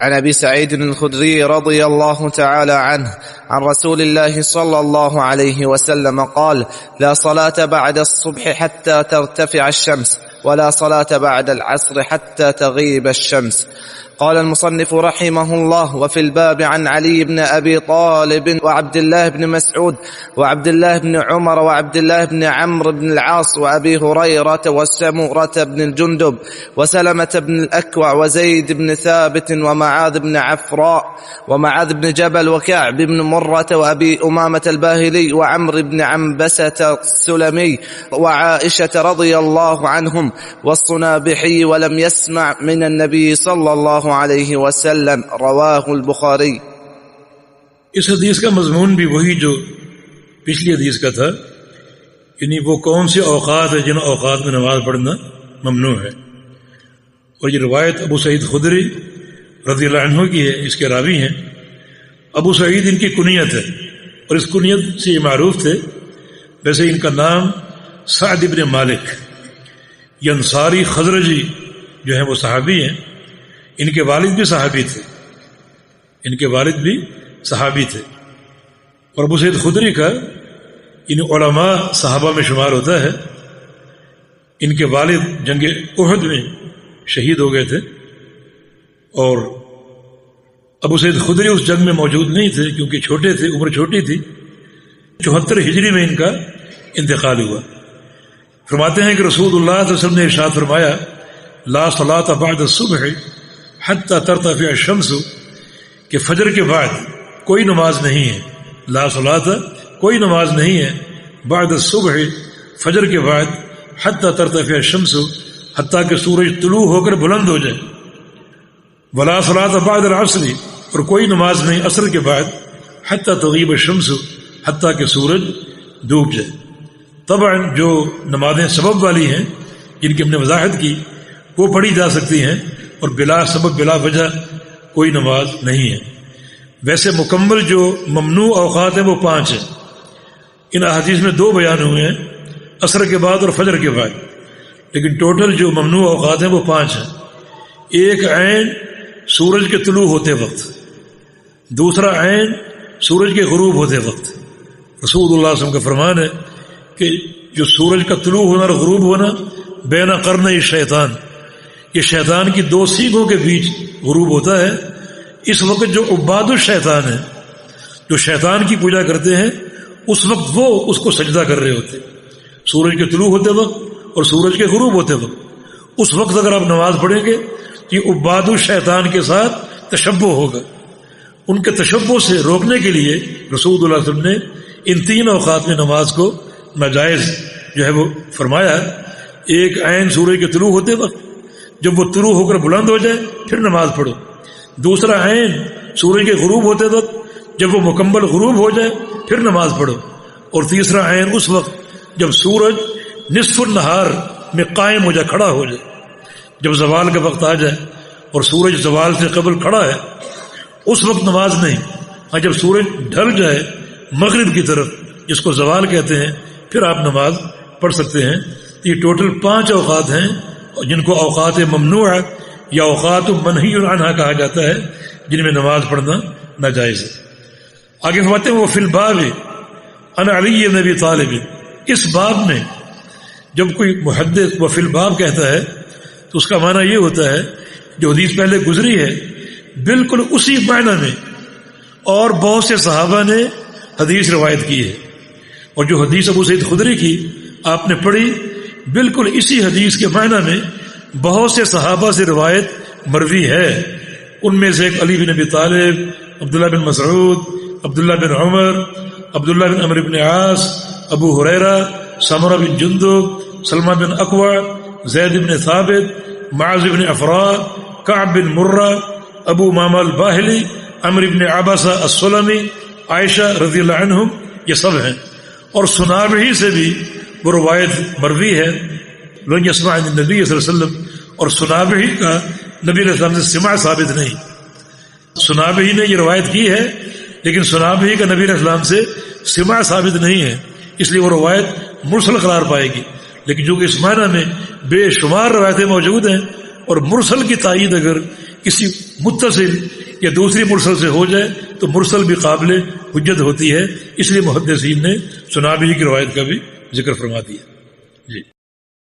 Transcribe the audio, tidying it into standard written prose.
عن أبي سعيد الخدري رضي الله تعالى عنه عن رسول الله صلى الله عليه وسلم قال: لا صلاة بعد الصبح حتى ترتفع الشمس، ولا صلاة بعد العصر حتى تغيب الشمس. قال المصنف رحمه الله: وفي الباب عن علي بن أبي طالب وعبد الله بن مسعود وعبد الله بن عمر وعبد الله بن عمرو بن العاص وأبي هريرة وسمرة بن الجندب وسلمة بن الأكوع وزيد بن ثابت ومعاذ بن عفراء ومعاذ بن جبل وكعب بن مرة وأبي أمامة الباهلي وعمرو بن عنبسة السلمي وعائشة رضي الله عنهم والصنابحي ولم يسمع من النبي صلى الله علیہ وسلم. رواہ البخاری. اس حدیث کا مضمون بھی وہی جو پچھلی حدیث کا تھا، یعنی وہ کون سے اوقات ہیں جن اوقات میں نماز پڑھنا ممنوع ہے. اور یہ روایت ابو سعید خدری رضی اللہ عنہ کی ہے. اس کے راوی ہیں ابو سعید، ان کی کنیت ہے اور اس کنیت سے یہ معروف تھے. ویسے ان کا نام سعد بن مالک، یہ انصاری خزرجی جو ہیں وہ صحابی ہیں. ان کے والد بھی صحابی تھے، ان کے والد بھی صحابی تھے. اور ابو سعید خدری کا ان علماء صحابہ میں شمار ہوتا ہے. ان کے والد جنگ احد میں شہید ہو گئے تھے اور ابو سعید خدری اس جنگ میں موجود نہیں تھے کیونکہ چھوٹے تھے، عمر چھوٹی تھی. 74 ہجری میں ان کا انتقال ہوا. فرماتے ہیں کہ رسول اللہ صلی اللہ علیہ وسلم نے ارشاد فرمایا: لا صلاۃ بعد الصبح حتی ترتفع الشمس، کہ فجر کے بعد کوئی نماز نہیں ہے. لا صلاۃ، کوئی نماز نہیں ہے، بعد الصبح، فجر کے بعد، حتی ترتفع الشمس، حتیٰ کہ سورج طلوع ہو کر بلند ہو جائے. ولا صلاۃ بعد العصر، اور کوئی نماز نہیں عصر کے بعد، حتی تغیب الشمس، حتیٰ کہ سورج ڈوب جائے. طبعا جو نمازیں سبب والی ہیں جن کی ہم نے وضاحت کی وہ پڑھی جا سکتی ہیں، اور بلا سبب بلا وجہ کوئی نماز نہیں ہے. ویسے مکمل جو ممنوع اوقات ہیں وہ 5 ہیں. ان احادیث میں 2 بیان ہوئے ہیں، عصر کے بعد اور فجر کے بعد، لیکن ٹوٹل جو ممنوع اوقات ہیں وہ 5 ہیں. ایک عین سورج کے طلوع ہوتے وقت، دوسرا عین سورج کے غروب ہوتے وقت. رسول اللہ صلی اللہ علیہ وسلم کا فرمان ہے کہ جو سورج کا طلوع ہونا اور غروب ہونا بین قرنی شیطان، یہ شیطان کی 2 سینگوں کے بیچ غروب ہوتا ہے. اس وقت جو عباد الشیطان ہیں، جو شیطان کی پوجا کرتے ہیں، اس وقت وہ اس کو سجدہ کر رہے ہوتے ہیں. سورج کے طلوع ہوتے وقت اور سورج کے غروب ہوتے وقت، اس وقت اگر آپ نماز پڑھیں گے یہ عباد الشیطان کے ساتھ تشبہ ہوگا. ان کے تشبہ سے روکنے کے لیے رسول اللہ صلی اللہ علیہ وسلم نے ان 3 اوقات میں نماز کو ناجائز جو ہے وہ فرمایا. ایک عین سورج کے طلوع ہوتے وقت، جب وہ طلوع ہو کر بلند ہو جائے پھر نماز پڑھو. دوسرا عین سورج کے غروب ہوتے وقت، جب وہ مکمل غروب ہو جائے پھر نماز پڑھو. اور تیسرا عین اس وقت جب سورج نصف النہار میں قائم ہو جائے، کھڑا ہو جائے. جب زوال کا وقت آ جائے اور سورج زوال سے قبل کھڑا ہے اس وقت نماز نہیں. ہاں جب سورج ڈھل جائے مغرب کی طرف، جس کو زوال کہتے ہیں، پھر آپ نماز پڑھ سکتے ہیں. یہ ٹوٹل 5 اوقات ہیں جن کو اوقات ممنوع یا اوقات منہی عنہا کہا جاتا ہے، جن میں نماز پڑھنا ناجائز ہے. آگے فرماتے ہیں وہ فی الباب عن علی بن ابی طالب. اس باب میں جب کوئی محدث وہ فی الباب کہتا ہے تو اس کا معنی یہ ہوتا ہے جو حدیث پہلے گزری ہے بالکل اسی معنی میں اور بہت سے صحابہ نے حدیث روایت کی ہے. اور جو حدیث ابو سعید خدری کی آپ نے پڑھی، بالکل اسی حدیث کے معنی میں بہت سے صحابہ سے روایت مروی ہے. ان میں سے ایک علی بن ابی طالب، عبداللہ بن مسعود، عبداللہ بن عمر، عبداللہ بن عمرو بن عاص، ابو ہریرہ، سمرہ بن جندب، سلمہ بن اکوع، زید بن ثابت، معاذ بن عفراء، کعب بن مرہ، ابو امامہ الباہلی، عمرو بن عبسہ السلمی، عائشہ رضی اللہ عنہم، یہ سب ہیں. اور سنابحی سے بھی وہ روایت مروی ہے، لن یسمع عن النبی صلی اللہ علیہ وسلم. اور سنابحی کا نبی علیہ السلام سے سماع ثابت نہیں. سنابحی نے یہ روایت کی ہے لیکن سنابحی کا نبی علیہ السلام سے سماع ثابت نہیں ہے، اس لیے وہ روایت مرسل قرار پائے گی. لیکن جو کہ اس معنی میں بے شمار روایتیں موجود ہیں اور مرسل کی تائید اگر کسی متصل یا دوسری مرسل سے ہو جائے تو مرسل بھی قابل حجت ہوتی ہے، اس لیے محدثین نے سنابی کی روایت کا بھی ذکر فرما دیا. جی.